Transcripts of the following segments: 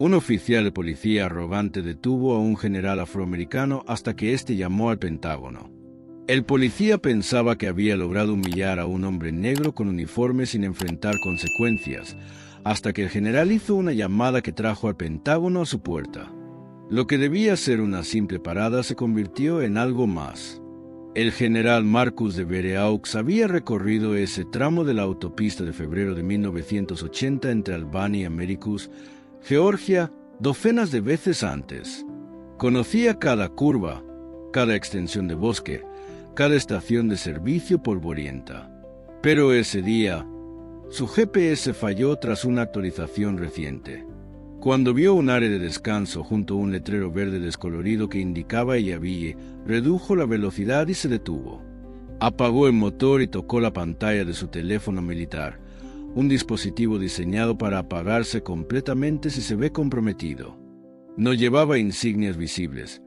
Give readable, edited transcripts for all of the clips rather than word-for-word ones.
Un oficial de policía arrogante detuvo a un general afroamericano hasta que éste llamó al Pentágono. El policía pensaba que había logrado humillar a un hombre negro con uniforme sin enfrentar consecuencias, hasta que el general hizo una llamada que trajo al Pentágono a su puerta. Lo que debía ser una simple parada se convirtió en algo más. El general Marcus de Bereaux había recorrido ese tramo de la autopista de febrero de 1980 entre Albany y Americus, Georgia, docenas de veces antes. Conocía cada curva, cada extensión de bosque, cada estación de servicio polvorienta. Pero ese día, su GPS falló tras una actualización reciente. Cuando vio un área de descanso junto a un letrero verde descolorido que indicaba Eyaville, redujo la velocidad y se detuvo. Apagó el motor y tocó la pantalla de su teléfono militar, un dispositivo diseñado para apagarse completamente si se ve comprometido. No llevaba insignias visibles,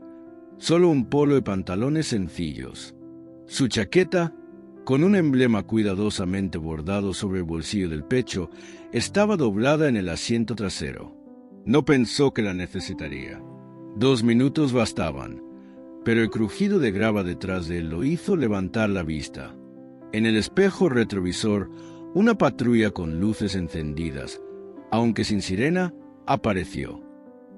solo un polo y pantalones sencillos. Su chaqueta, con un emblema cuidadosamente bordado sobre el bolsillo del pecho, estaba doblada en el asiento trasero. No pensó que la necesitaría. 2 minutos bastaban, pero el crujido de grava detrás de él lo hizo levantar la vista. En el espejo retrovisor, una patrulla con luces encendidas, aunque sin sirena, apareció.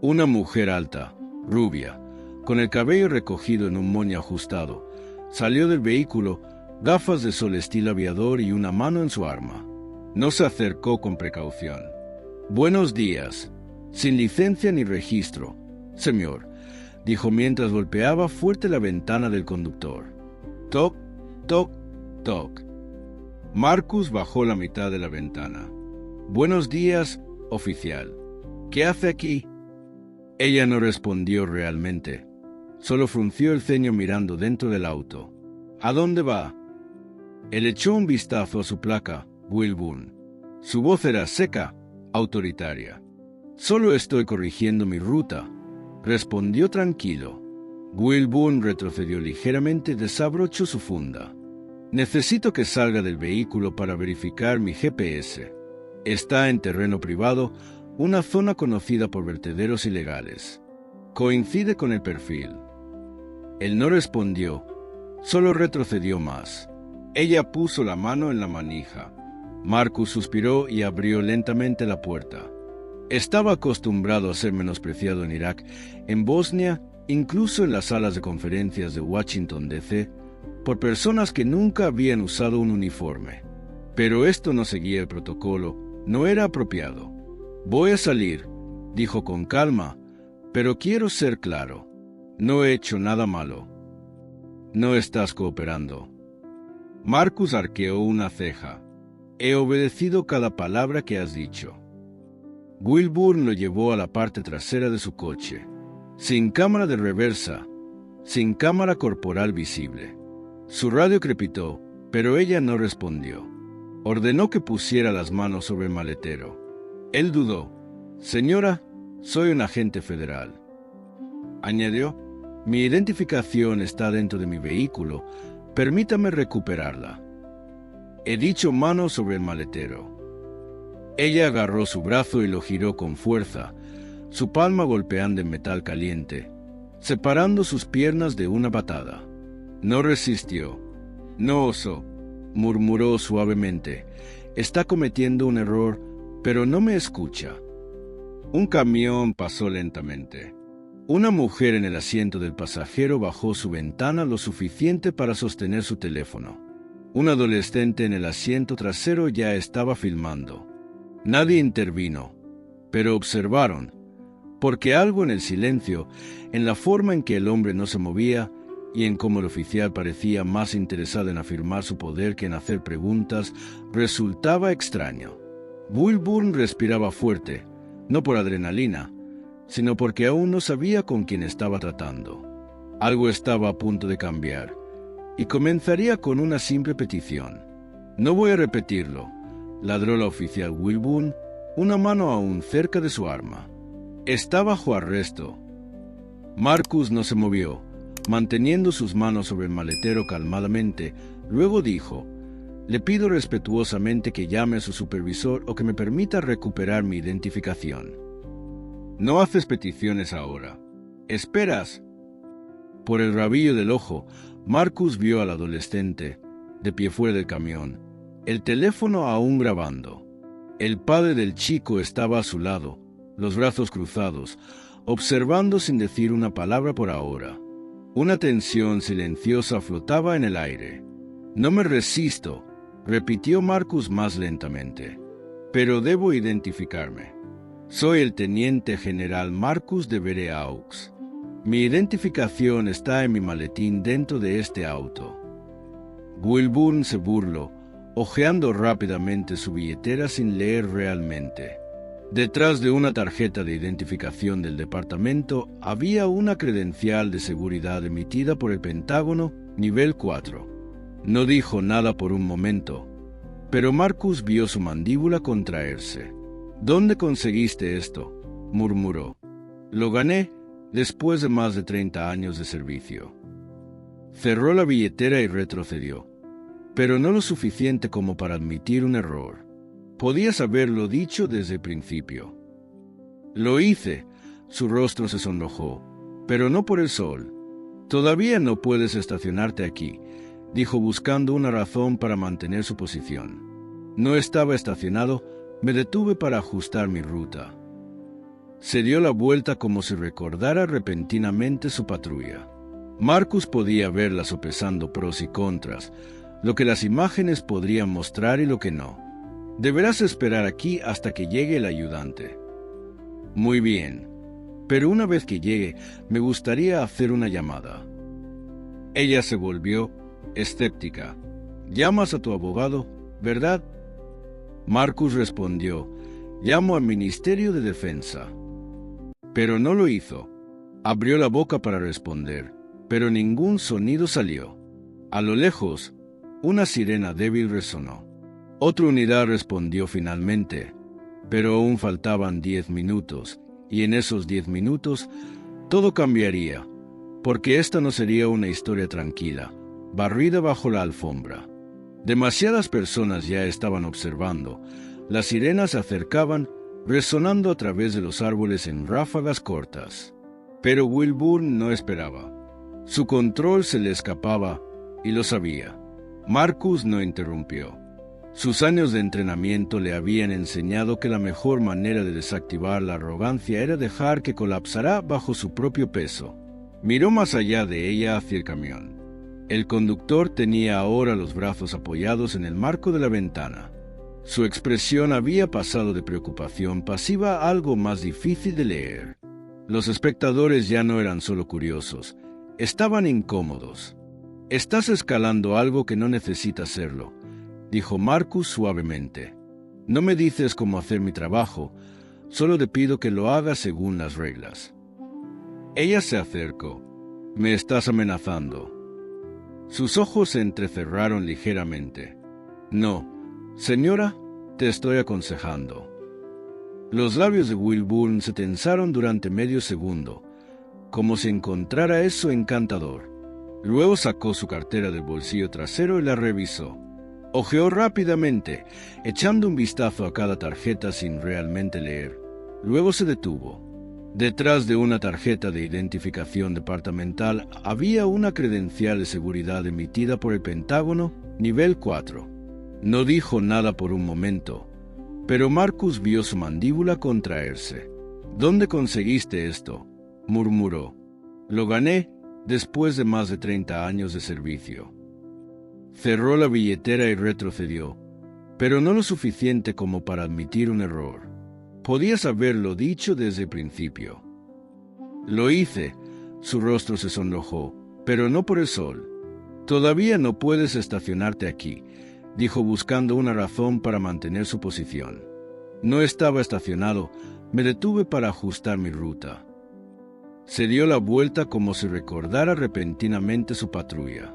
Una mujer alta, rubia, con el cabello recogido en un moño ajustado, salió del vehículo, gafas de sol estilo aviador y una mano en su arma. No se acercó con precaución. «Buenos días. Sin licencia ni registro, señor», dijo mientras golpeaba fuerte la ventana del conductor. Toc, toc, toc. Marcus bajó la mitad de la ventana. «Buenos días, oficial. ¿Qué hace aquí?» Ella no respondió realmente. Solo frunció el ceño mirando dentro del auto. «¿A dónde va?» Él echó un vistazo a su placa, Wilburn. Su voz era seca, autoritaria. «Solo estoy corrigiendo mi ruta», respondió tranquilo. Wilburn retrocedió ligeramente y desabrochó su funda. «Necesito que salga del vehículo para verificar mi GPS. Está en terreno privado, una zona conocida por vertederos ilegales. Coincide con el perfil». Él no respondió, solo retrocedió más. Ella puso la mano en la manija. Marcus suspiró y abrió lentamente la puerta. Estaba acostumbrado a ser menospreciado en Irak, en Bosnia, incluso en las salas de conferencias de Washington, D.C., por personas que nunca habían usado un uniforme. Pero esto no seguía el protocolo, no era apropiado. «Voy a salir», dijo con calma, «pero quiero ser claro. No he hecho nada malo». «No estás cooperando». Marcus arqueó una ceja. «He obedecido cada palabra que has dicho». Wilburn lo llevó a la parte trasera de su coche. Sin cámara de reversa, sin cámara corporal visible. Su radio crepitó, pero ella no respondió. Ordenó que pusiera las manos sobre el maletero. Él dudó. «Señora, soy un agente federal». Añadió, «Mi identificación está dentro de mi vehículo. Permítame recuperarla». He dicho mano sobre el maletero. Ella agarró su brazo y lo giró con fuerza, su palma golpeando en metal caliente, separando sus piernas de una patada. No resistió. «No osó», murmuró suavemente. «Está cometiendo un error, pero no me escucha». Un camión pasó lentamente. Una mujer en el asiento del pasajero bajó su ventana lo suficiente para sostener su teléfono. Un adolescente en el asiento trasero ya estaba filmando. Nadie intervino, pero observaron, porque algo en el silencio, en la forma en que el hombre no se movía y en cómo el oficial parecía más interesado en afirmar su poder que en hacer preguntas, resultaba extraño. Wilburn respiraba fuerte, no por adrenalina, sino porque aún no sabía con quién estaba tratando. Algo estaba a punto de cambiar, y comenzaría con una simple petición. «No voy a repetirlo», ladró la oficial Wilburn, una mano aún cerca de su arma. «Está bajo arresto». Marcus no se movió, manteniendo sus manos sobre el maletero calmadamente. Luego dijo, «Le pido respetuosamente que llame a su supervisor o que me permita recuperar mi identificación». No haces peticiones ahora. ¿Esperas? Por el rabillo del ojo, Marcus vio al adolescente, de pie fuera del camión, el teléfono aún grabando. El padre del chico estaba a su lado, los brazos cruzados, observando sin decir una palabra por ahora. Una tensión silenciosa flotaba en el aire. «No me resisto», repitió Marcus más lentamente. «Pero debo identificarme. Soy el teniente general Marcus de Vereaux. Mi identificación está en mi maletín dentro de este auto». Wilburn se burló, hojeando rápidamente su billetera sin leer realmente. Detrás de una tarjeta de identificación del departamento había una credencial de seguridad emitida por el Pentágono, nivel 4. No dijo nada por un momento, pero Marcus vio su mandíbula contraerse. «¿Dónde conseguiste esto?», murmuró. «Lo gané después de más de 30 años de servicio». Cerró la billetera y retrocedió, pero no lo suficiente como para admitir un error. Podías haberlo dicho desde el principio. «Lo hice», su rostro se sonrojó, «pero no por el sol. Todavía no puedes estacionarte aquí», dijo buscando una razón para mantener su posición. «No estaba estacionado, me detuve para ajustar mi ruta». Se dio la vuelta como si recordara repentinamente su patrulla. Marcus podía verla sopesando pros y contras, lo que las imágenes podrían mostrar y lo que no. «Deberás esperar aquí hasta que llegue el ayudante». «Muy bien, pero una vez que llegue, me gustaría hacer una llamada». Ella se volvió escéptica. «Llamas a tu abogado, ¿verdad?». Marcus respondió: «Llamo al Ministerio de Defensa». Pero no lo hizo. Abrió la boca para responder, pero ningún sonido salió. A lo lejos, una sirena débil resonó. Otra unidad respondió finalmente, pero aún faltaban 10 minutos, y en esos 10 minutos todo cambiaría, porque esta no sería una historia tranquila, barrida bajo la alfombra. Demasiadas personas ya estaban observando. Las sirenas se acercaban, resonando a través de los árboles en ráfagas cortas. Pero Wilburn no esperaba. Su control se le escapaba, y lo sabía. Marcus no interrumpió. Sus años de entrenamiento le habían enseñado que la mejor manera de desactivar la arrogancia era dejar que colapsara bajo su propio peso. Miró más allá de ella hacia el camión. El conductor tenía ahora los brazos apoyados en el marco de la ventana. Su expresión había pasado de preocupación pasiva a algo más difícil de leer. Los espectadores ya no eran solo curiosos, estaban incómodos. «Estás escalando algo que no necesita hacerlo», dijo Marcus suavemente. «No me dices cómo hacer mi trabajo, solo te pido que lo hagas según las reglas». Ella se acercó. «¿Me estás amenazando?». Sus ojos se entrecerraron ligeramente. «No, señora, te estoy aconsejando». Los labios de Wilburn se tensaron durante medio segundo, como si encontrara eso encantador. Luego sacó su cartera del bolsillo trasero y la revisó. Hojeó rápidamente, echando un vistazo a cada tarjeta sin realmente leer. Luego se detuvo. Detrás de una tarjeta de identificación departamental había una credencial de seguridad emitida por el Pentágono, nivel 4. No dijo nada por un momento, pero Marcus vio su mandíbula contraerse. «¿Dónde conseguiste esto?», murmuró. «Lo gané después de más de 30 años de servicio». Cerró la billetera y retrocedió, pero no lo suficiente como para admitir un error. Podías haberlo dicho desde el principio. «Lo hice», su rostro se sonrojó, «pero no por el sol. Todavía no puedes estacionarte aquí», dijo buscando una razón para mantener su posición. «No estaba estacionado, me detuve para ajustar mi ruta». Se dio la vuelta como si recordara repentinamente su patrulla.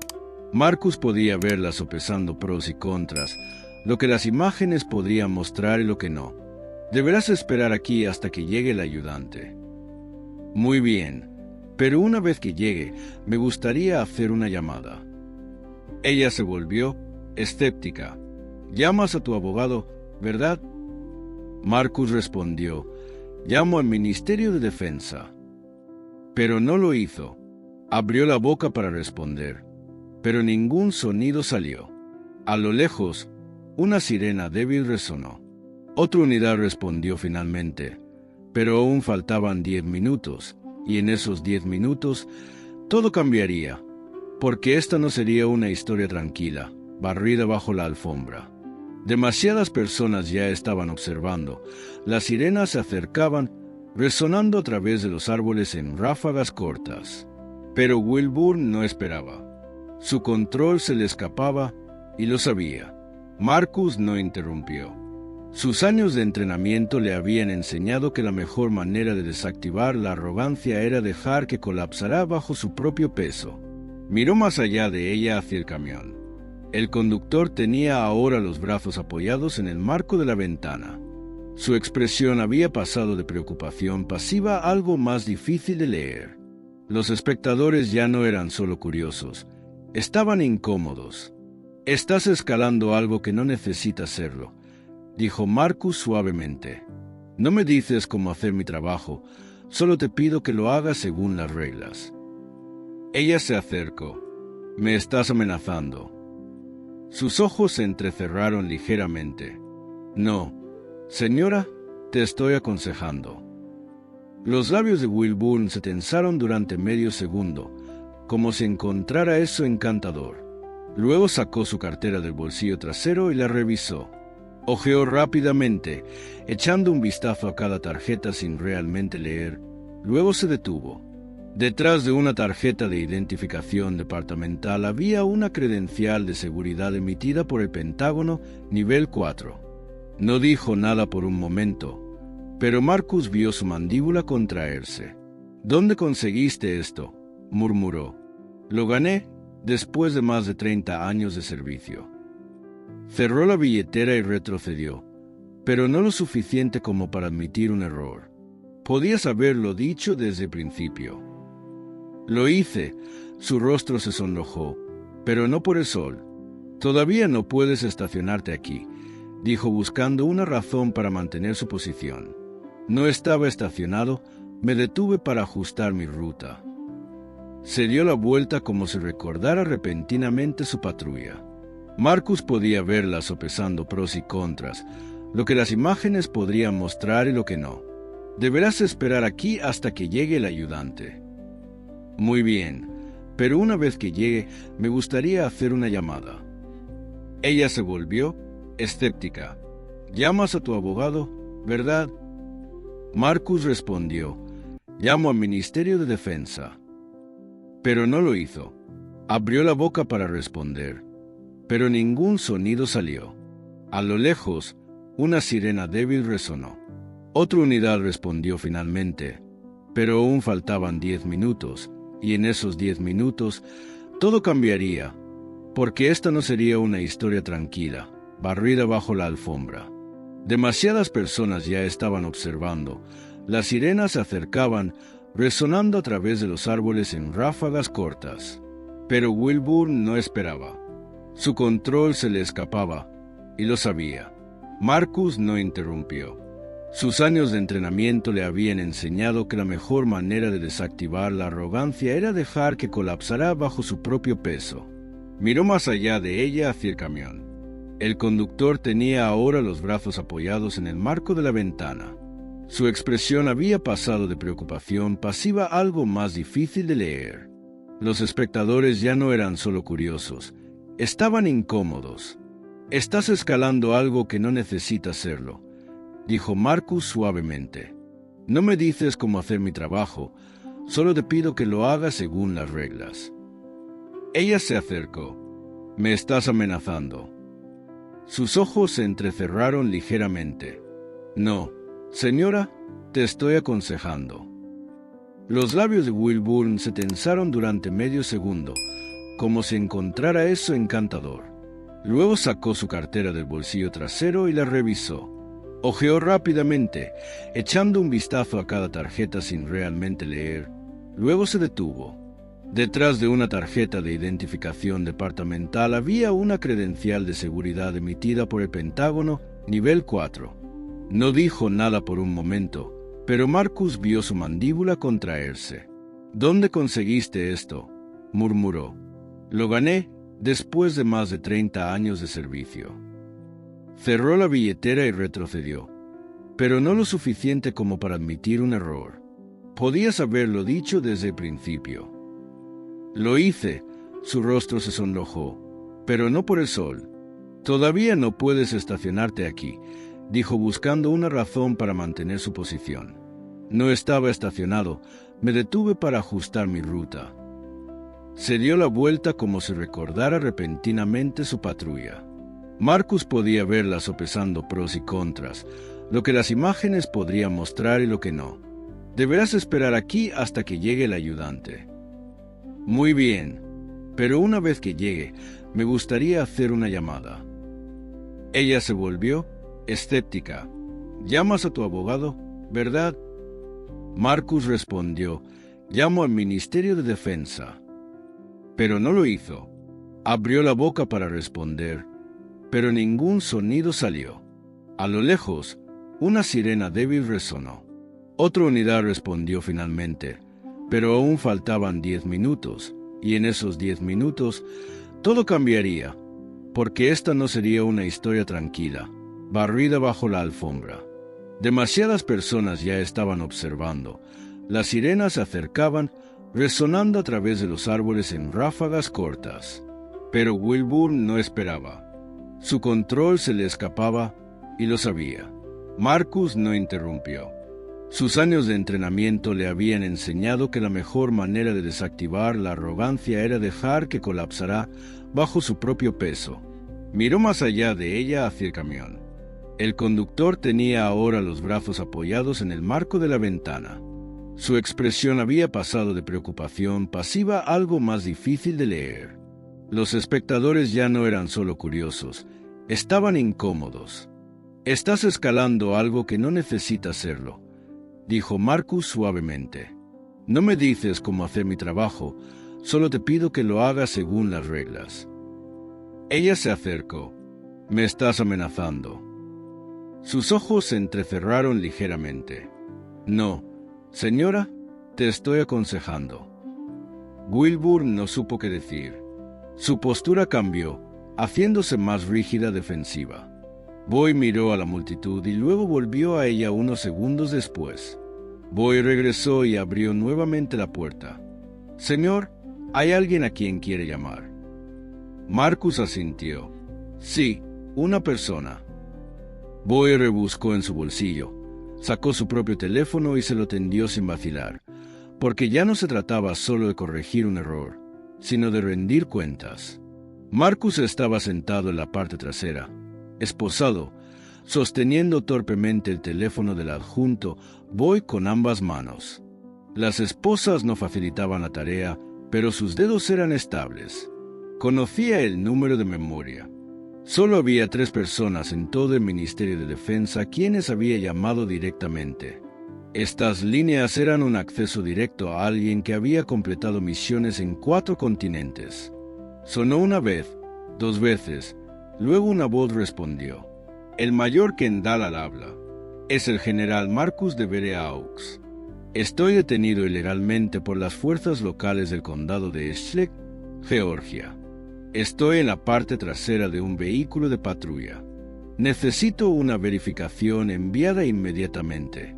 Marcus podía verla sopesando pros y contras, lo que las imágenes podrían mostrar y lo que no. «Deberás esperar aquí hasta que llegue el ayudante». «Muy bien, pero una vez que llegue, me gustaría hacer una llamada». Ella se volvió escéptica. «Llamas a tu abogado, ¿verdad?». Marcus respondió: Llamo al Ministerio de Defensa. Pero no lo hizo. Abrió la boca para responder, pero ningún sonido salió. A lo lejos, una sirena débil resonó. Otra unidad respondió finalmente, pero aún faltaban 10 minutos, y en esos 10 minutos todo cambiaría, porque esta no sería una historia tranquila, barrida bajo la alfombra. Demasiadas personas ya estaban observando. Las sirenas se acercaban, resonando a través de los árboles en ráfagas cortas. Pero Wilbur no esperaba. Su control se le escapaba y lo sabía. Marcus no interrumpió. Sus años de entrenamiento le habían enseñado que la mejor manera de desactivar la arrogancia era dejar que colapsara bajo su propio peso. Miró más allá de ella hacia el camión. El conductor tenía ahora los brazos apoyados en el marco de la ventana. Su expresión había pasado de preocupación pasiva a algo más difícil de leer. Los espectadores ya no eran solo curiosos, estaban incómodos. «Estás escalando algo que no necesita serlo», dijo Marcus suavemente. «No me dices cómo hacer mi trabajo, solo te pido que lo hagas según las reglas». Ella se acercó. «Me estás amenazando». Sus ojos se entrecerraron ligeramente. «No, señora, te estoy aconsejando». Los labios de Wilbur se tensaron durante medio segundo, como si encontrara eso encantador. Luego sacó su cartera del bolsillo trasero y la revisó. Hojeó rápidamente, echando un vistazo a cada tarjeta sin realmente leer. Luego se detuvo. Detrás de una tarjeta de identificación departamental había una credencial de seguridad emitida por el Pentágono nivel 4. No dijo nada por un momento, pero Marcus vio su mandíbula contraerse. «¿Dónde conseguiste esto?», murmuró. «Lo gané después de más de 30 años de servicio». Cerró la billetera y retrocedió, pero no lo suficiente como para admitir un error. Podías haberlo dicho desde el principio. «Lo hice», su rostro se sonrojó, «pero no por el sol. Todavía no puedes estacionarte aquí», dijo buscando una razón para mantener su posición. «No estaba estacionado, me detuve para ajustar mi ruta». Se dio la vuelta como si recordara repentinamente su patrulla. Marcus podía verla sopesando pros y contras, lo que las imágenes podrían mostrar y lo que no. «Deberás esperar aquí hasta que llegue el ayudante». «Muy bien, pero una vez que llegue, me gustaría hacer una llamada». Ella se volvió, escéptica. «¿Llamas a tu abogado, verdad?» Marcus respondió, «Llamo al Ministerio de Defensa». Pero no lo hizo. Abrió la boca para responder, pero ningún sonido salió. A lo lejos, una sirena débil resonó. Otra unidad respondió finalmente, pero aún faltaban 10 minutos, y en esos 10 minutos todo cambiaría, porque esta no sería una historia tranquila, barrida bajo la alfombra. Demasiadas personas ya estaban observando. Las sirenas se acercaban, resonando a través de los árboles en ráfagas cortas. Pero Wilbur no esperaba. Su control se le escapaba, y lo sabía. Marcus no interrumpió. Sus años de entrenamiento le habían enseñado que la mejor manera de desactivar la arrogancia era dejar que colapsara bajo su propio peso. Miró más allá de ella hacia el camión. El conductor tenía ahora los brazos apoyados en el marco de la ventana. Su expresión había pasado de preocupación pasiva a algo más difícil de leer. Los espectadores ya no eran solo curiosos, estaban incómodos. «Estás escalando algo que no necesita serlo», dijo Marcus suavemente. «No me dices cómo hacer mi trabajo, solo te pido que lo hagas según las reglas». Ella se acercó. «Me estás amenazando». Sus ojos se entrecerraron ligeramente. «No, señora, te estoy aconsejando». Los labios de Wilbur se tensaron durante medio segundo, como si encontrara eso encantador. Luego sacó su cartera del bolsillo trasero y la revisó. Hojeó rápidamente, echando un vistazo a cada tarjeta sin realmente leer. Luego se detuvo. Detrás de una tarjeta de identificación departamental había una credencial de seguridad emitida por el Pentágono nivel 4. No dijo nada por un momento, pero Marcus vio su mandíbula contraerse. «¿Dónde conseguiste esto?», murmuró. «Lo gané después de más de 30 años de servicio». Cerró la billetera y retrocedió, pero no lo suficiente como para admitir un error. Podías haberlo dicho desde el principio. «Lo hice», su rostro se sonrojó, «pero no por el sol. Todavía no puedes estacionarte aquí», dijo buscando una razón para mantener su posición. «No estaba estacionado, me detuve para ajustar mi ruta». Se dio la vuelta como si recordara repentinamente su patrulla. Marcus podía verla sopesando pros y contras, lo que las imágenes podrían mostrar y lo que no. «Deberás esperar aquí hasta que llegue el ayudante». «Muy bien, pero una vez que llegue, me gustaría hacer una llamada». Ella se volvió escéptica. «¿Llamas a tu abogado, verdad?» Marcus respondió: «Llamo al Ministerio de Defensa». Pero no lo hizo. Abrió la boca para responder, pero ningún sonido salió. A lo lejos, una sirena débil resonó. Otra unidad respondió finalmente, pero aún faltaban 10 minutos, y en esos 10 minutos todo cambiaría, porque esta no sería una historia tranquila, barrida bajo la alfombra. Demasiadas personas ya estaban observando. Las sirenas se acercaban, resonando a través de los árboles en ráfagas cortas. Pero Wilbur no esperaba. Su control se le escapaba y lo sabía. Marcus no interrumpió. Sus años de entrenamiento le habían enseñado que la mejor manera de desactivar la arrogancia era dejar que colapsara bajo su propio peso. Miró más allá de ella hacia el camión. El conductor tenía ahora los brazos apoyados en el marco de la ventana. Su expresión había pasado de preocupación pasiva a algo más difícil de leer. Los espectadores ya no eran solo curiosos, estaban incómodos. «Estás escalando algo que no necesita hacerlo», dijo Marcus suavemente. «No me dices cómo hacer mi trabajo, solo te pido que lo hagas según las reglas». Ella se acercó. «Me estás amenazando». Sus ojos se entrecerraron ligeramente. «No, señora, te estoy aconsejando». Wilbur no supo qué decir. Su postura cambió, haciéndose más rígida, defensiva. Boy miró a la multitud y luego volvió a ella unos segundos después. Boy regresó y abrió nuevamente la puerta. «Señor, hay alguien a quien quiere llamar». Marcus asintió. «Sí, una persona». Boy rebuscó en su bolsillo, sacó su propio teléfono y se lo tendió sin vacilar, porque ya no se trataba solo de corregir un error, sino de rendir cuentas. Marcus estaba sentado en la parte trasera, esposado, sosteniendo torpemente el teléfono del adjunto, Boy con ambas manos. Las esposas no facilitaban la tarea, pero sus dedos eran estables. Conocía el número de memoria. Solo había 3 personas en todo el Ministerio de Defensa quienes había llamado directamente. Estas líneas eran un acceso directo a alguien que había completado misiones en 4 continentes. Sonó una vez, 2 veces, luego una voz respondió. «El mayor Kendall al habla. Es el general Marcus de Vereaux. Estoy detenido ilegalmente por las fuerzas locales del condado de Schleswig, Georgia. Estoy en la parte trasera de un vehículo de patrulla. Necesito una verificación enviada inmediatamente».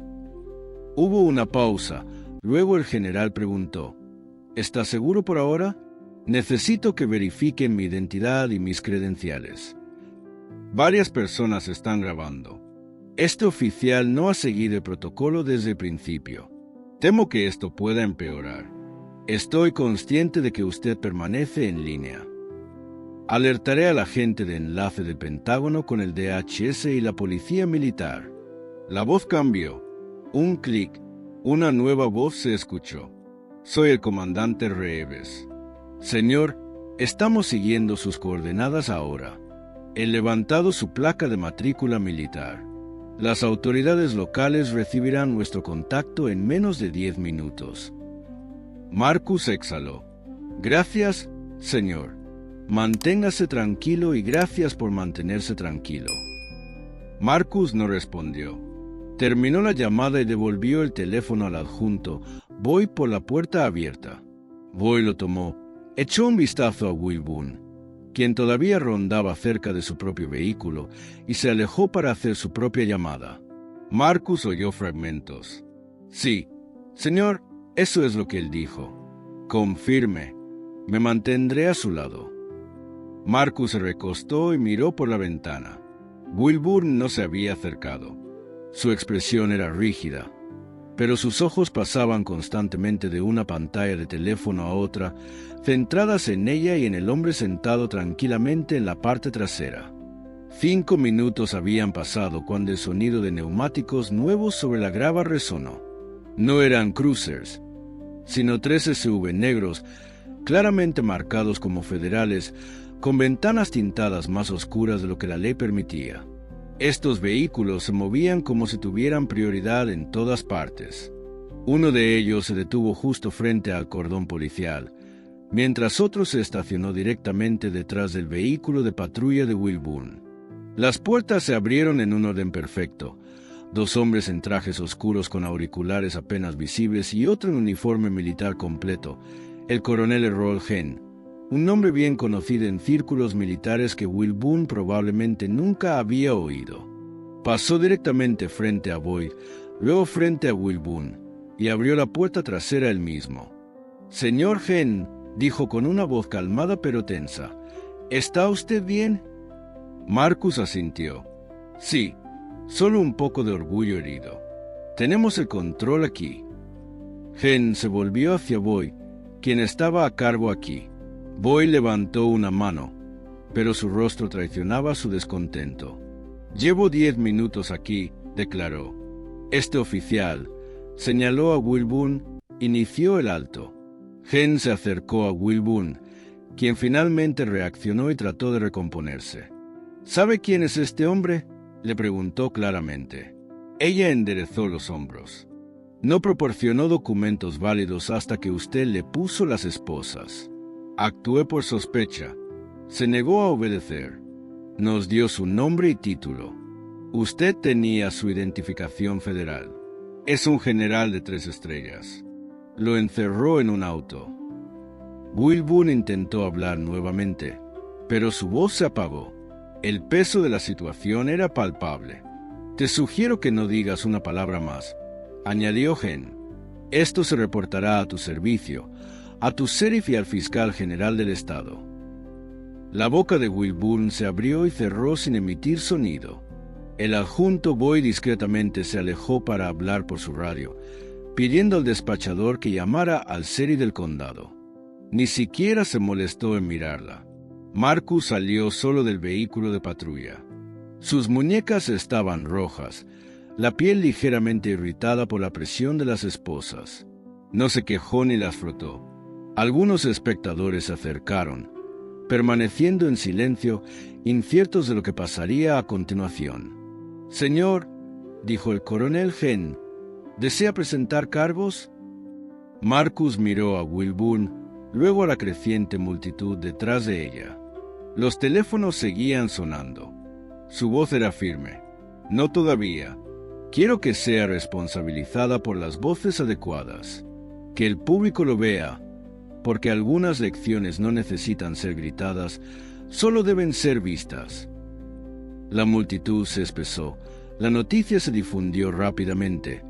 Hubo una pausa. Luego el general preguntó: «¿Estás seguro por ahora? Necesito que verifiquen mi identidad y mis credenciales». Varias personas están grabando. Este oficial no ha seguido el protocolo desde el principio. Temo que esto pueda empeorar. Estoy consciente de que usted permanece en línea. Alertaré al agente de enlace del Pentágono con el DHS y la policía militar. La voz cambió. Un clic. Una nueva voz se escuchó. Soy el comandante Reeves. Señor, estamos siguiendo sus coordenadas ahora. He levantado su placa de matrícula militar. Las autoridades locales recibirán nuestro contacto en menos de 10 minutos. Marcus exhaló. Gracias, señor. Manténgase tranquilo y gracias por mantenerse tranquilo. Marcus no respondió. Terminó la llamada y devolvió el teléfono al adjunto Boyd por la puerta abierta. Boyd lo tomó, echó un vistazo a Will Boone, quien todavía rondaba cerca de su propio vehículo, y se alejó para hacer su propia llamada. Marcus oyó fragmentos. Sí, señor, eso es lo que él dijo. Confirme. Me mantendré a su lado. Marcus se recostó y miró por la ventana. Will Boone no se había acercado. Su expresión era rígida, pero sus ojos pasaban constantemente de una pantalla de teléfono a otra, centradas en ella y en el hombre sentado tranquilamente en la parte trasera. 5 minutos habían pasado cuando el sonido de neumáticos nuevos sobre la grava resonó. No eran cruisers, sino 3 SUV negros, claramente marcados como federales, con ventanas tintadas más oscuras de lo que la ley permitía. Estos vehículos se movían como si tuvieran prioridad en todas partes. Uno de ellos se detuvo justo frente al cordón policial, mientras otro se estacionó directamente detrás del vehículo de patrulla de Will Boone. Las puertas se abrieron en un orden perfecto. 2 hombres en trajes oscuros con auriculares apenas visibles y otro en uniforme militar completo, el coronel Errol Henn, un nombre bien conocido en círculos militares que Will Boone probablemente nunca había oído. Pasó directamente frente a Boyd, luego frente a Will Boone, y abrió la puerta trasera él mismo. «Señor Henn», dijo con una voz calmada pero tensa, «¿está usted bien?» Marcus asintió. «Sí, solo un poco de orgullo herido. Tenemos el control aquí». Henn se volvió hacia Boyd, quien estaba a cargo aquí. Boyd levantó una mano, pero su rostro traicionaba su descontento. «Llevo 10 minutos aquí», declaró. Este oficial señaló a Will Boone, inició el alto. Henn se acercó a Will Boone, quien finalmente reaccionó y trató de recomponerse. «¿Sabe quién es este hombre?», le preguntó claramente. Ella enderezó los hombros. «No proporcionó documentos válidos hasta que usted le puso las esposas. Actué por sospecha. Se negó a obedecer. Nos dio su nombre y título. Usted tenía su identificación federal. Es un general de 3 estrellas. Lo encerró en un auto». Will Boone intentó hablar nuevamente, pero su voz se apagó. El peso de la situación era palpable. «Te sugiero que no digas una palabra más», añadió Henn. «Esto se reportará a tu servicio, a tu sheriff y al fiscal general del estado». La boca de Will Boone se abrió y cerró sin emitir sonido. El adjunto Boyd discretamente se alejó para hablar por su radio, pidiendo al despachador que llamara al sheriff del condado. Ni siquiera se molestó en mirarla. Marcus salió solo del vehículo de patrulla. Sus muñecas estaban rojas, la piel ligeramente irritada por la presión de las esposas. No se quejó ni las frotó. Algunos espectadores se acercaron, permaneciendo en silencio, inciertos de lo que pasaría a continuación. «Señor», dijo el coronel Henn, «¿desea presentar cargos?» Marcus miró a Will Boone, luego a la creciente multitud detrás de ella. Los teléfonos seguían sonando. Su voz era firme. «No todavía. Quiero que sea responsabilizada por las voces adecuadas. Que el público lo vea, porque algunas lecciones no necesitan ser gritadas, solo deben ser vistas». La multitud se espesó. La noticia se difundió rápidamente,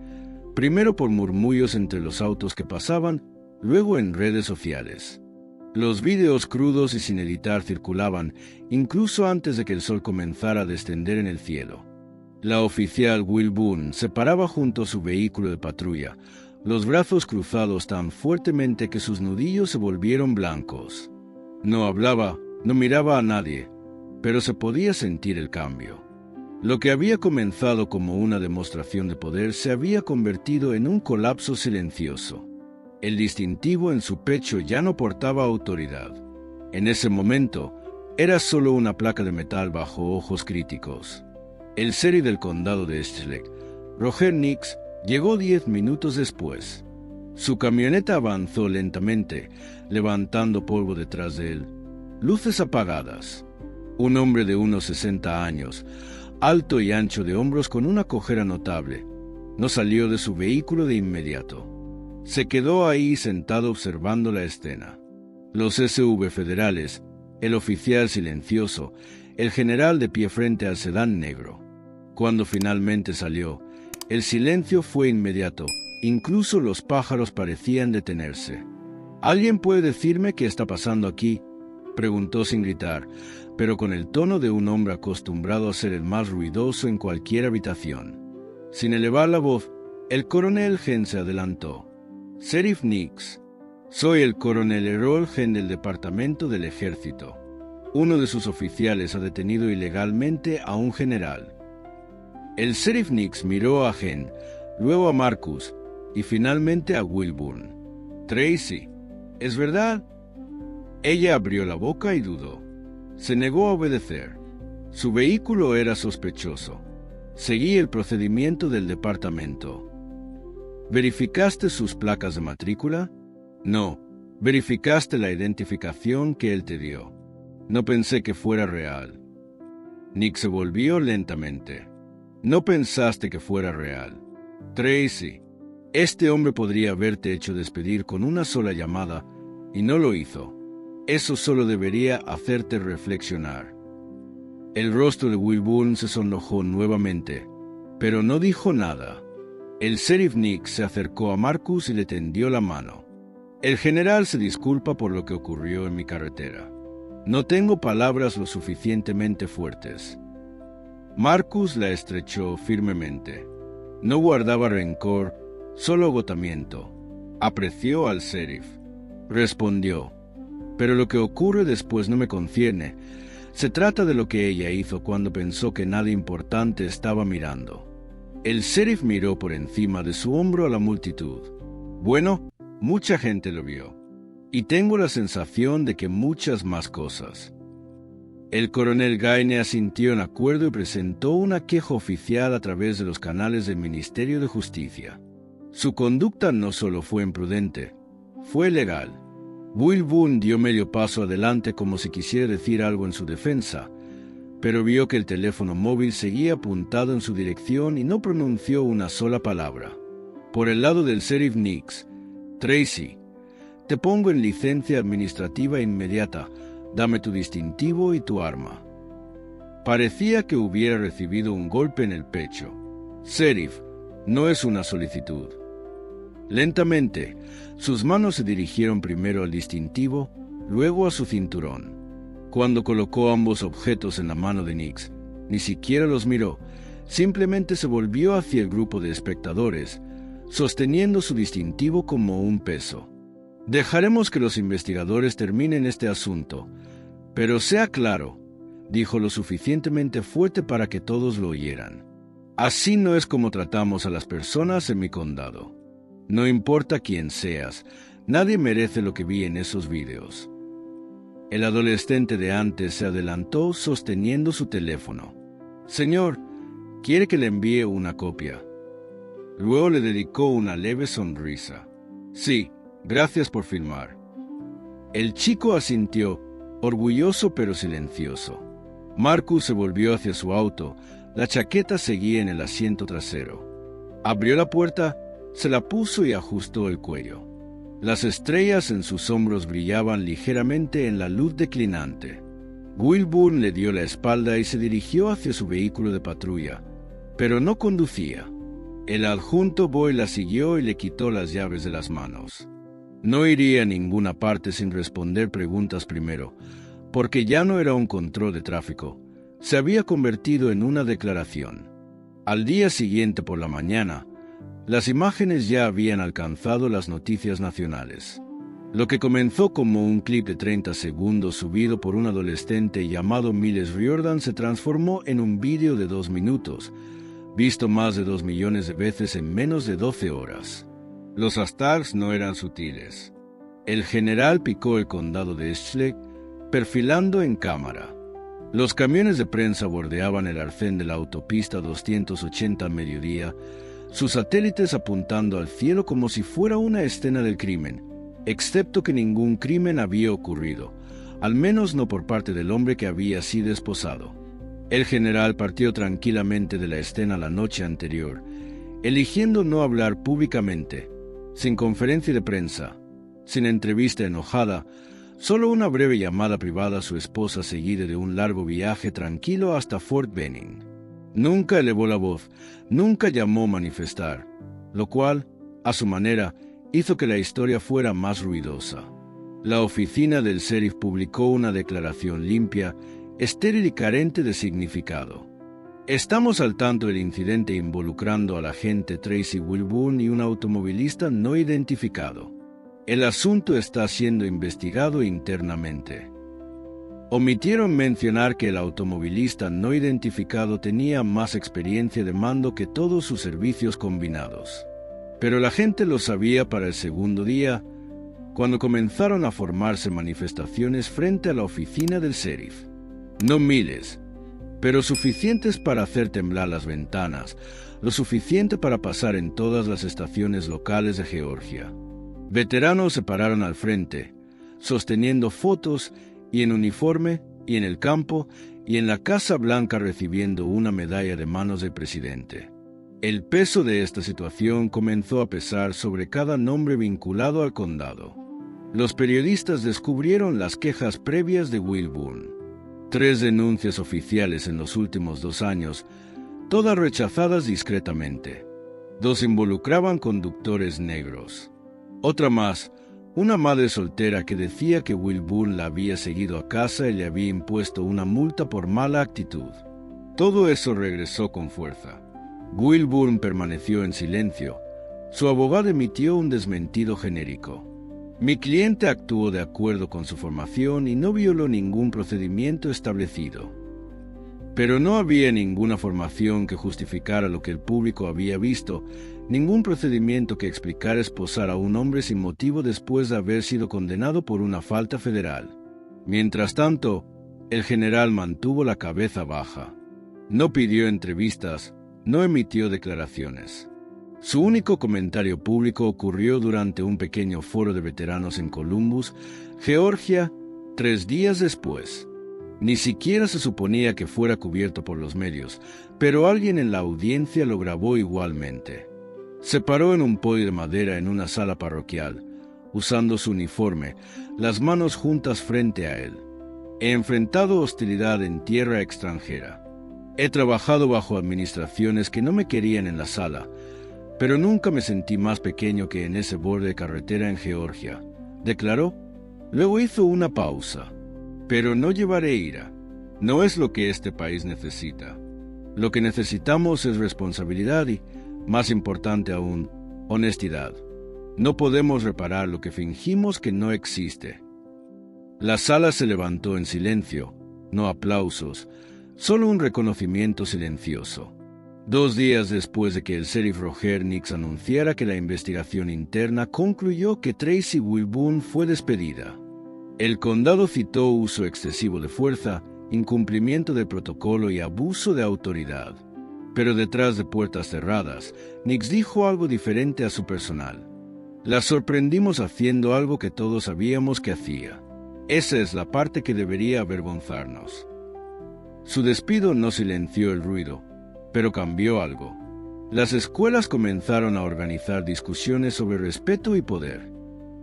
primero por murmullos entre los autos que pasaban, luego en redes sociales. Los vídeos crudos y sin editar circulaban, incluso antes de que el sol comenzara a descender en el cielo. La oficial Will Boone se paraba junto a su vehículo de patrulla, los brazos cruzados tan fuertemente que sus nudillos se volvieron blancos. No hablaba, no miraba a nadie, pero se podía sentir el cambio. Lo que había comenzado como una demostración de poder se había convertido en un colapso silencioso. El distintivo en su pecho ya no portaba autoridad. En ese momento, era solo una placa de metal bajo ojos críticos. El sheriff del condado de East, Roger Nix, llegó 10 minutos después. Su camioneta avanzó lentamente, levantando polvo detrás de él. Luces apagadas. Un hombre de unos 60 años, alto y ancho de hombros con una cojera notable, No salió de su vehículo de inmediato. Se quedó ahí sentado observando la escena. Los SV federales, el oficial silencioso, el general de pie frente al sedán negro. Cuando finalmente salió, el silencio fue inmediato. Incluso los pájaros parecían detenerse. ¿Alguien puede decirme qué está pasando aquí?, preguntó sin gritar, pero con el tono de un hombre acostumbrado a ser el más ruidoso en cualquier habitación. Sin elevar la voz, el coronel Gen se adelantó. Sheriff Nix, soy el coronel Errol Gen del Departamento del Ejército. Uno de sus oficiales ha detenido ilegalmente a un general. El sheriff Nix miró a Gen, luego a Marcus y finalmente a Wilburn. Tracy, ¿es verdad? Ella abrió la boca y dudó. Se negó a obedecer. Su vehículo era sospechoso. Seguí el procedimiento del departamento. ¿Verificaste sus placas de matrícula? No. Verificaste la identificación que él te dio. No pensé que fuera real. Nick se volvió lentamente. No pensaste que fuera real. Tracy, este hombre podría haberte hecho despedir con una sola llamada y no lo hizo. Eso solo debería hacerte reflexionar. El rostro de Wilburn se sonrojó nuevamente, pero no dijo nada. El sheriff Nick se acercó a Marcus y le tendió la mano. El general se disculpa por lo que ocurrió en mi carretera. No tengo palabras lo suficientemente fuertes. Marcus la estrechó firmemente. No guardaba rencor, solo agotamiento. Apreció al sheriff. Respondió, pero lo que ocurre después no me concierne. Se trata de lo que ella hizo cuando pensó que nada importante estaba mirando. El sheriff miró por encima de su hombro a la multitud. Bueno, mucha gente lo vio. Y tengo la sensación de que muchas más cosas. El coronel Gaine asintió en acuerdo y presentó una queja oficial a través de los canales del Ministerio de Justicia. Su conducta no solo fue imprudente, fue ilegal. Wilburn dio medio paso adelante como si quisiera decir algo en su defensa, pero vio que el teléfono móvil seguía apuntado en su dirección y no pronunció una sola palabra. Por el lado del sheriff Nix, Tracy, te pongo en licencia administrativa inmediata. Dame tu distintivo y tu arma. Parecía que hubiera recibido un golpe en el pecho. Sheriff, no es una solicitud. Lentamente, sus manos se dirigieron primero al distintivo, luego a su cinturón. Cuando colocó ambos objetos en la mano de Nix, ni siquiera los miró, simplemente se volvió hacia el grupo de espectadores, sosteniendo su distintivo como un peso. Dejaremos que los investigadores terminen este asunto, pero sea claro, dijo lo suficientemente fuerte para que todos lo oyeran. Así no es como tratamos a las personas en mi condado. No importa quién seas, nadie merece lo que vi en esos vídeos. El adolescente de antes se adelantó sosteniendo su teléfono. Señor, ¿quiere que le envíe una copia? Luego le dedicó una leve sonrisa. Sí, gracias por filmar. El chico asintió, orgulloso pero silencioso. Marcus se volvió hacia su auto. La chaqueta seguía en el asiento trasero. Abrió la puerta, se la puso y ajustó el cuello. Las estrellas en sus hombros brillaban ligeramente en la luz declinante. Wilburn le dio la espalda y se dirigió hacia su vehículo de patrulla, pero no conducía. El adjunto Boy la siguió y le quitó las llaves de las manos. No iría a ninguna parte sin responder preguntas primero, porque ya no era un control de tráfico, se había convertido en una declaración. Al día siguiente por la mañana, las imágenes ya habían alcanzado las noticias nacionales. Lo que comenzó como un clip de 30 segundos subido por un adolescente llamado Miles Riordan se transformó en un vídeo de 2 minutos, visto más de 2 millones de veces en menos de 12 horas. Los hashtags no eran sutiles. El general picó el condado de Schley, perfilando en cámara. Los camiones de prensa bordeaban el arcén de la autopista 280 al mediodía, sus satélites apuntando al cielo como si fuera una escena del crimen, excepto que ningún crimen había ocurrido, al menos no por parte del hombre que había sido esposado. El general partió tranquilamente de la escena la noche anterior, eligiendo no hablar públicamente, sin conferencia de prensa, sin entrevista enojada, solo una breve llamada privada a su esposa seguida de un largo viaje tranquilo hasta Fort Benning. Nunca elevó la voz, nunca llamó a manifestar, lo cual, a su manera, hizo que la historia fuera más ruidosa. La oficina del sheriff publicó una declaración limpia, estéril y carente de significado. Estamos al tanto del incidente involucrando al agente Tracy Wilburn y un automovilista no identificado. El asunto está siendo investigado internamente. Omitieron mencionar que el automovilista no identificado tenía más experiencia de mando que todos sus servicios combinados. Pero la gente lo sabía para el segundo día, cuando comenzaron a formarse manifestaciones frente a la oficina del sheriff. No miles, pero suficientes para hacer temblar las ventanas, lo suficiente para pasar en todas las estaciones locales de Georgia. Veteranos se pararon al frente, sosteniendo fotos y en uniforme, y en el campo, y en la Casa Blanca recibiendo una medalla de manos del presidente. El peso de esta situación comenzó a pesar sobre cada nombre vinculado al condado. Los periodistas descubrieron las quejas previas de Wilburn. 3 denuncias oficiales en los últimos 2 años, todas rechazadas discretamente. 2 involucraban conductores negros. Otra más, una madre soltera que decía que Wilburn la había seguido a casa y le había impuesto una multa por mala actitud. Todo eso regresó con fuerza. Wilburn permaneció en silencio. Su abogado emitió un desmentido genérico. Mi cliente actuó de acuerdo con su formación y no violó ningún procedimiento establecido. Pero no había ninguna formación que justificara lo que el público había visto, ningún procedimiento que explicara esposar a un hombre sin motivo después de haber sido condenado por una falta federal. Mientras tanto, el general mantuvo la cabeza baja. No pidió entrevistas, no emitió declaraciones. Su único comentario público ocurrió durante un pequeño foro de veteranos en Columbus, Georgia, 3 días después. Ni siquiera se suponía que fuera cubierto por los medios, pero alguien en la audiencia lo grabó igualmente. Se paró en un podio de madera en una sala parroquial, usando su uniforme, las manos juntas frente a él. He enfrentado hostilidad en tierra extranjera. He trabajado bajo administraciones que no me querían en la sala, pero nunca me sentí más pequeño que en ese borde de carretera en Georgia, declaró. Luego hizo una pausa. Pero no llevaré ira. No es lo que este país necesita. Lo que necesitamos es responsabilidad y, más importante aún, honestidad. No podemos reparar lo que fingimos que no existe. La sala se levantó en silencio, no aplausos, solo un reconocimiento silencioso. 2 días después de que el sheriff Roger Nix anunciara que la investigación interna concluyó que Tracy Wilburn fue despedida. El condado citó uso excesivo de fuerza, incumplimiento de protocolo y abuso de autoridad. Pero detrás de puertas cerradas, Nix dijo algo diferente a su personal. La sorprendimos haciendo algo que todos sabíamos que hacía. Esa es la parte que debería avergonzarnos. Su despido no silenció el ruido, pero cambió algo. Las escuelas comenzaron a organizar discusiones sobre respeto y poder.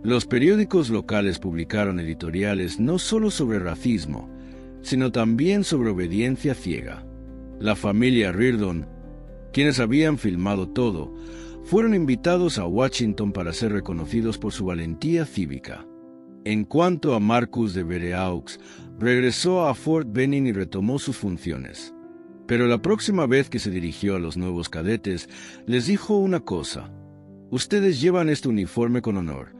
Los periódicos locales publicaron editoriales no solo sobre racismo, sino también sobre obediencia ciega. La familia Reardon, quienes habían filmado todo, fueron invitados a Washington para ser reconocidos por su valentía cívica. En cuanto a Marcus de Vereaux, regresó a Fort Benning y retomó sus funciones. Pero la próxima vez que se dirigió a los nuevos cadetes, les dijo una cosa. Ustedes llevan este uniforme con honor,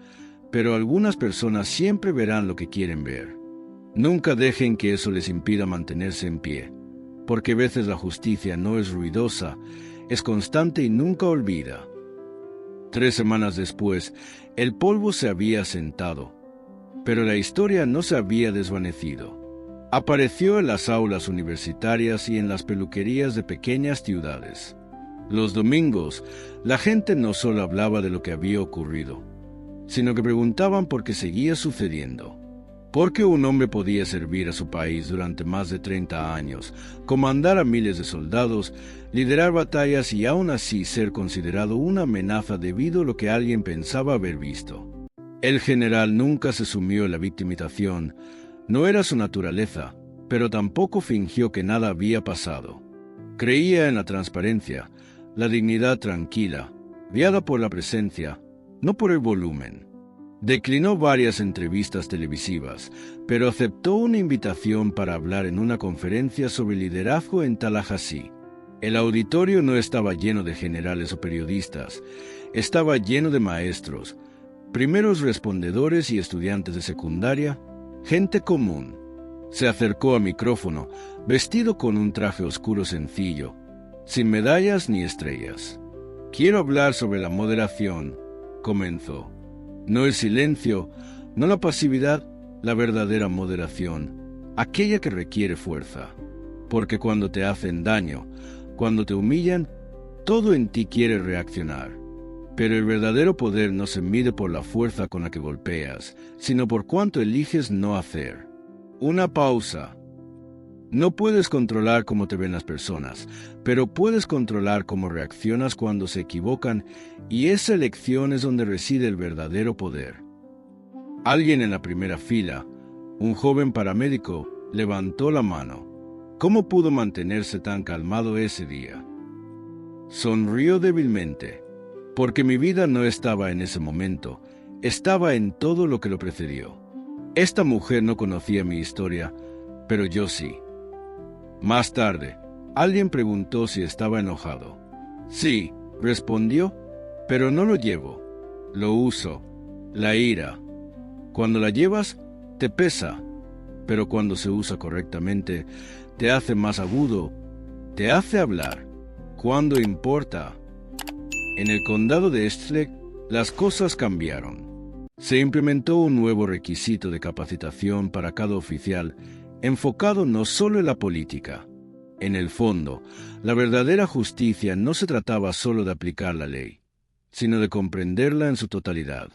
pero algunas personas siempre verán lo que quieren ver. Nunca dejen que eso les impida mantenerse en pie, porque a veces la justicia no es ruidosa, es constante y nunca olvida. 3 semanas después, el polvo se había asentado, pero la historia no se había desvanecido. Apareció en las aulas universitarias y en las peluquerías de pequeñas ciudades. Los domingos, la gente no solo hablaba de lo que había ocurrido, sino que preguntaban por qué seguía sucediendo. Porque un hombre podía servir a su país durante más de 30 años, comandar a miles de soldados, liderar batallas y aún así ser considerado una amenaza debido a lo que alguien pensaba haber visto. El general nunca se sumió en la victimización, no era su naturaleza, pero tampoco fingió que nada había pasado. Creía en la transparencia, la dignidad tranquila, guiada por la presencia, no por el volumen. Declinó varias entrevistas televisivas, pero aceptó una invitación para hablar en una conferencia sobre liderazgo en Tallahassee. El auditorio no estaba lleno de generales o periodistas, estaba lleno de maestros, primeros respondedores y estudiantes de secundaria, gente común. Se acercó al micrófono, vestido con un traje oscuro sencillo, sin medallas ni estrellas. «Quiero hablar sobre la moderación», comenzó. No el silencio, no la pasividad, la verdadera moderación, aquella que requiere fuerza. Porque cuando te hacen daño, cuando te humillan, todo en ti quiere reaccionar. Pero el verdadero poder no se mide por la fuerza con la que golpeas, sino por cuánto eliges no hacer. Una pausa. No puedes controlar cómo te ven las personas, pero puedes controlar cómo reaccionas cuando se equivocan, y esa elección es donde reside el verdadero poder. Alguien en la primera fila, un joven paramédico, levantó la mano. ¿Cómo pudo mantenerse tan calmado ese día? Sonrió débilmente, porque mi vida no estaba en ese momento, estaba en todo lo que lo precedió. Esta mujer no conocía mi historia, pero yo sí. Más tarde, alguien preguntó si estaba enojado. Sí, respondió, pero no lo llevo. Lo uso. La ira. Cuando la llevas, te pesa, pero cuando se usa correctamente, te hace más agudo, te hace hablar. Cuando importa. En el condado de Estlek, las cosas cambiaron. Se implementó un nuevo requisito de capacitación para cada oficial, enfocado no solo en la política. En el fondo, la verdadera justicia no se trataba solo de aplicar la ley, sino de comprenderla en su totalidad.